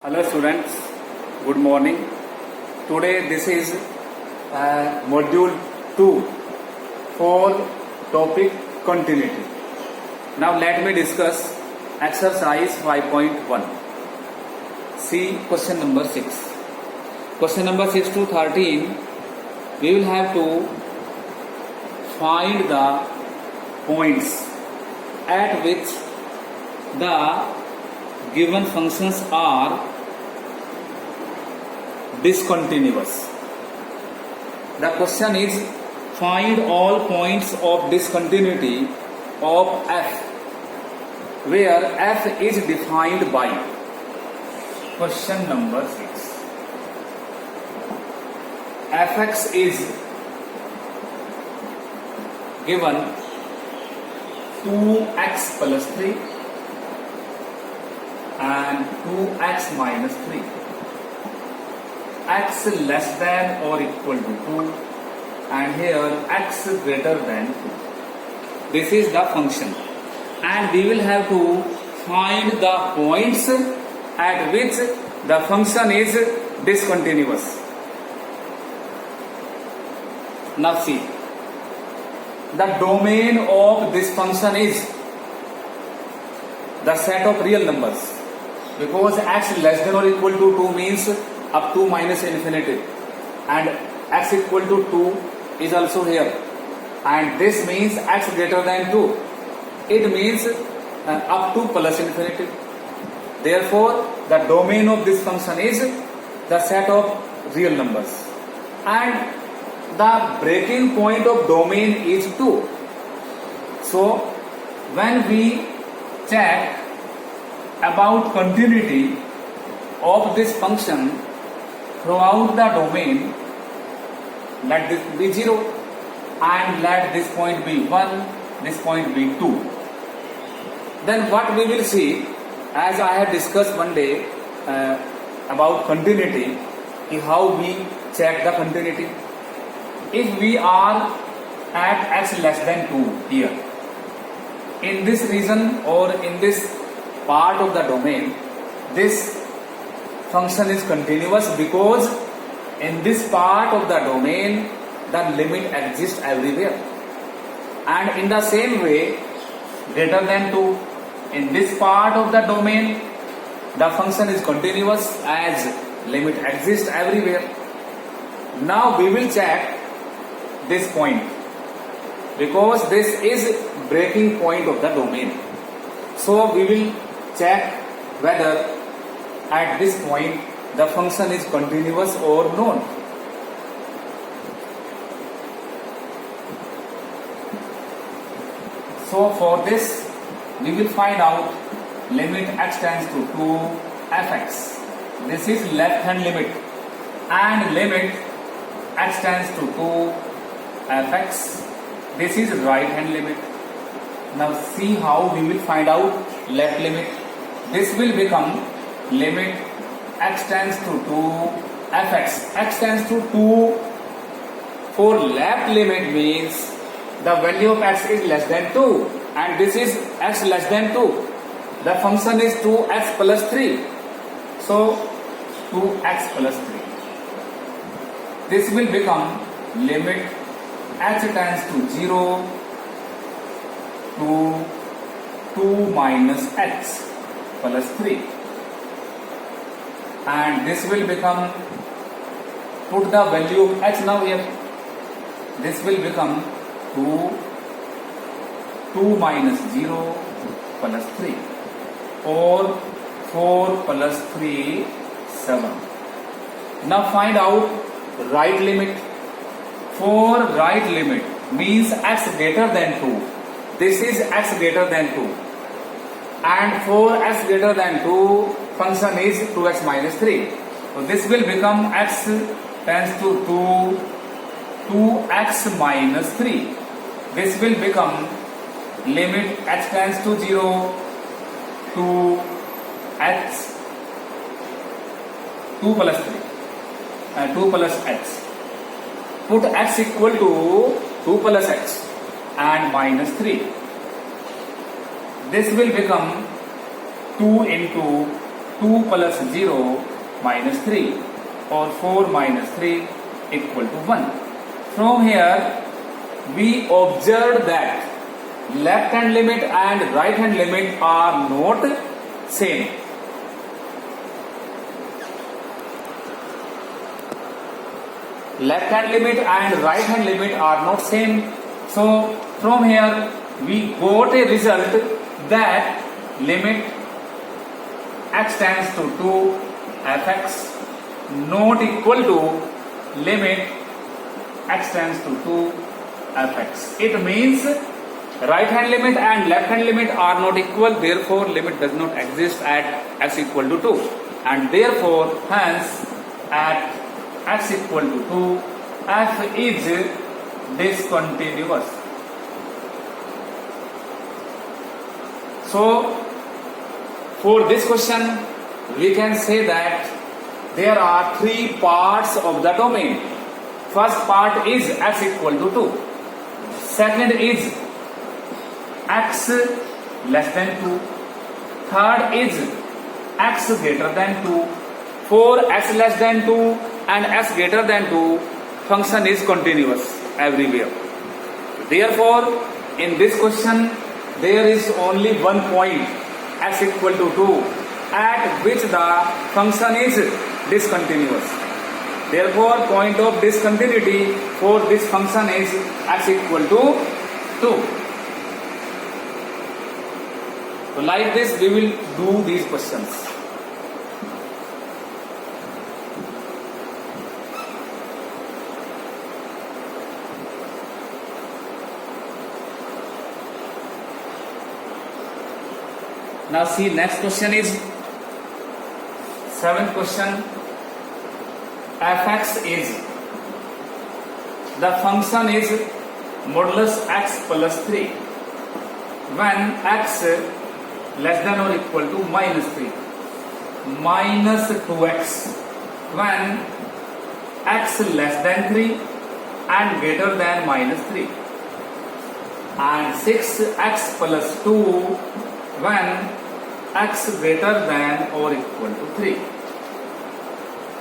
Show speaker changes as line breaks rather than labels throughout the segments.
Hello students, good morning. Today this is module 2 for topic continuity. Now let me discuss exercise 5.1. See question number 6. Question number 6 to 13, we will have to find the points at which the given functions are discontinuous. The question is find all points of discontinuity of f where f is defined by. Question number 6. Fx is given 2x plus 3 and 2x minus 3. X less than or equal to 2 and here x greater than 2. This is the function and we will have to find the points at which the function is discontinuous. Now see, the domain of this function is the set of real numbers, because x less than or equal to 2 means up to minus infinity and x equal to 2 is also here, and this means x greater than 2, it means up to plus infinity. Therefore the domain of this function is the set of real numbers and the breaking point of domain is 2. So when we check about continuity of this function throughout the domain, let this be 0 and let this point be 1, this point be 2. Then what we will see, as I have discussed one day about continuity, is how we check the continuity. If we are at x less than 2 here, in this region or in this part of the domain, this function is continuous because in this part of the domain the limit exists everywhere, and in the same way greater than 2, in this part of the domain the function is continuous as limit exists everywhere. Now we will check this point because this is breaking point of the domain. So we will check whether at this point the function is continuous or not. So for this we will find out limit x tends to 2 fx. This is left hand limit, and limit x tends to 2 fx. This is right hand limit. Now see how we will find out left limit. This will become limit x tends to 2 fx. X tends to 2 for left limit means the value of x is less than 2 and this is x less than 2. The function is 2x plus 3. So 2x plus 3. This will become limit x tends to 0 to 2 minus x plus 3, and this will become, put the value of x now here, this will become 2 minus 0 plus 3 or 4 plus 3 7. Now find out right limit. For right limit means x greater than 2. This is x greater than 2, and for x greater than 2 function is 2x minus 3. So this will become x tends to 2x minus 3. This will become limit x tends to 0 to x 2 plus 3 2 plus x. Put x equal to 2 plus x and minus 3. This will become 2 into 2 plus 0 minus 3 or 4 minus 3 equal to 1. From here we observed that left hand limit and right hand limit are not same. Left hand limit and right hand limit are not same. So from here we got a result that limit x tends to 2 fx not equal to limit x tends to 2 fx. It means right hand limit and left hand limit are not equal, therefore limit does not exist at x equal to 2, and therefore hence at x equal to 2 f is discontinuous. So for this question we can say that there are three parts of the domain. First part is x equal to 2. Second is x less than 2. Third is x greater than 2. For x less than 2 and x greater than 2, function is continuous everywhere. Therefore, in this question, there is only one point, x equal to 2, at which the function is discontinuous. Therefore, point of discontinuity for this function is x equal to 2. So like this, we will do these questions. Now see, next question is 7th question. Fx is, the function is modulus x plus 3 when x less than or equal to minus 3, minus 2x when x less than 3 and greater than minus 3, and 6x plus 2 when x greater than or equal to 3.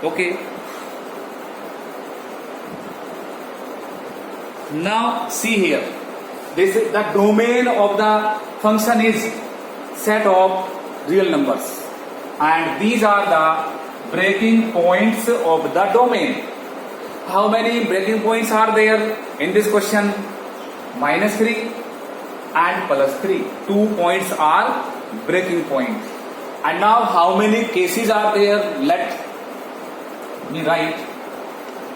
Okay. Now see here, this is the domain of the function is set of real numbers, and these are the breaking points of the domain. How many breaking points are there in this question? Minus 3 and plus 3. 2 points are breaking points. And now how many cases are there? Let me write.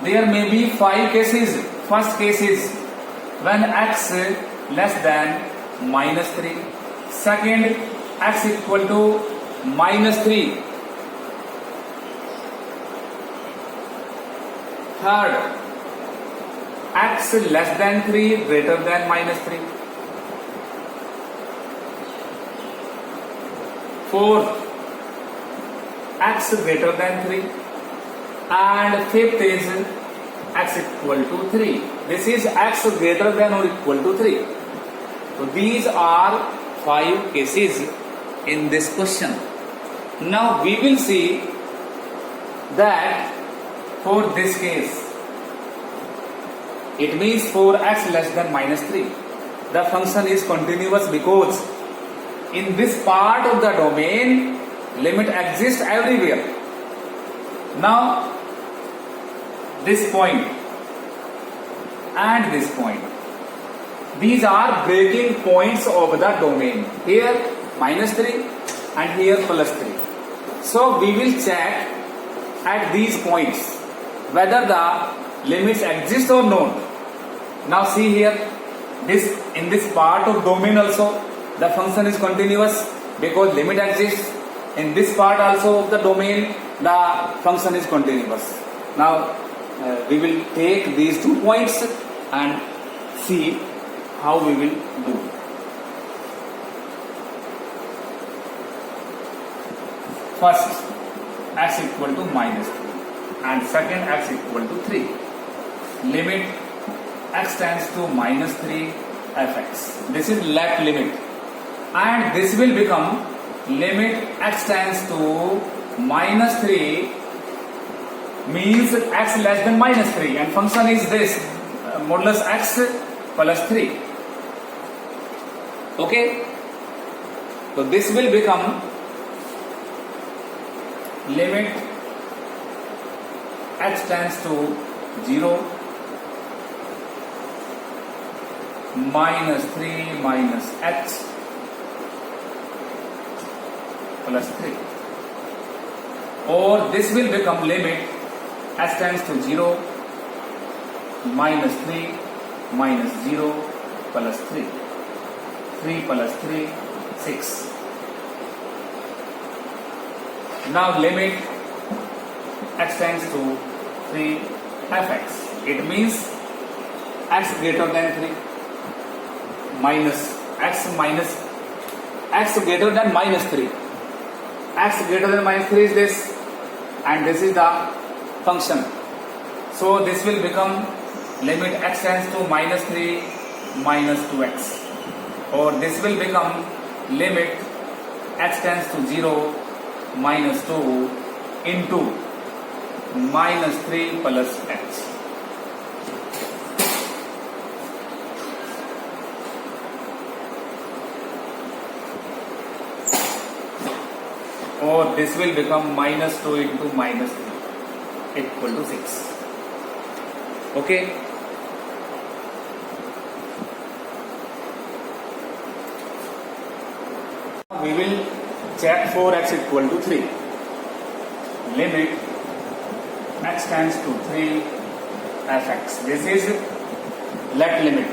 There may be 5 cases. First case is when x less than minus 3. Second, x equal to minus 3. Third, x less than 3 greater than minus 3. Fourth, x greater than 3. And fifth is x equal to 3. This is x greater than or equal to 3. So these are 5 cases in this question. Now we will see that for this case, it means for x less than minus 3, the function is continuous because in this part of the domain, limit exists everywhere. Now this point and this point, these are breaking points of the domain. Here minus 3 and here plus 3. So we will check at these points whether the limits exist or not. Now see here, this in this part of domain also the function is continuous because limit exists. In this part also of the domain the function is continuous. Now we will take these 2 points and see how we will do. First, x equal to minus 3 and second x equal to 3. Limit x tends to minus 3 fx. This is left limit, and this will become limit x tends to minus 3 means x less than minus 3 and function is this modulus x plus 3. Okay, so this will become limit x tends to 0 minus 3 minus x plus 3, or this will become limit x tends to 0 minus 3 minus 0 plus 3, 3 plus 3 6. Now limit x tends to 3 fx, it means x greater than 3 minus x greater than minus 3. X greater than minus 3 is this, and this is the function. So this will become limit x tends to minus 3 minus 2x, or this will become limit x tends to 0 minus 2 into minus 3 plus x. Or this will become minus 2 into minus 3 equal to 6. Okay. We will check for x equal to 3. Limit x tends to 3 fx. This is left limit.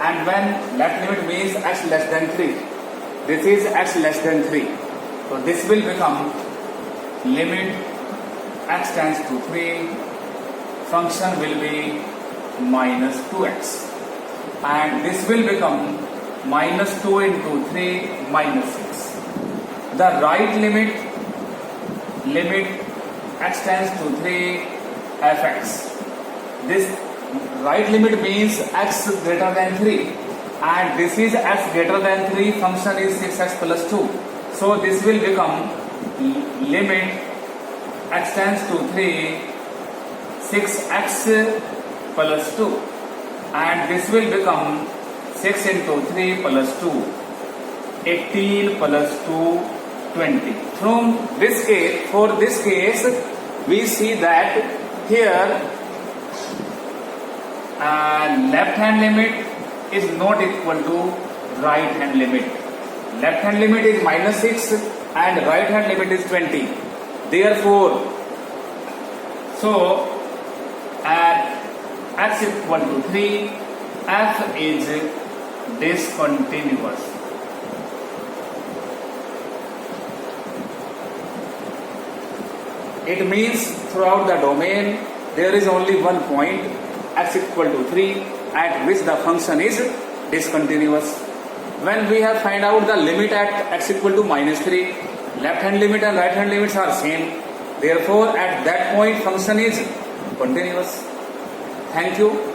And when left limit means x less than 3, this is x less than 3. So this will become limit x tends to 3, function will be minus 2x, and this will become minus 2 into 3 minus 6. The right limit x tends to 3 fx. This right limit means x greater than 3, and this is x greater than 3, function is 6x plus 2. So this will become limit x tends to 3 6x plus 2, and this will become 6 into 3 plus 2 18 plus 2 20. From this case, for this case we see that here left hand limit is not equal to right hand limit. Left hand limit is minus 6 and right hand limit is 20. Therefore, so at x equal to 3, f is discontinuous. It means throughout the domain there is only one point x equal to 3 at which the function is discontinuous. When we have find out the limit at x equal to minus 3, left hand limit and right hand limits are same. Therefore, at that point function is continuous. Thank you.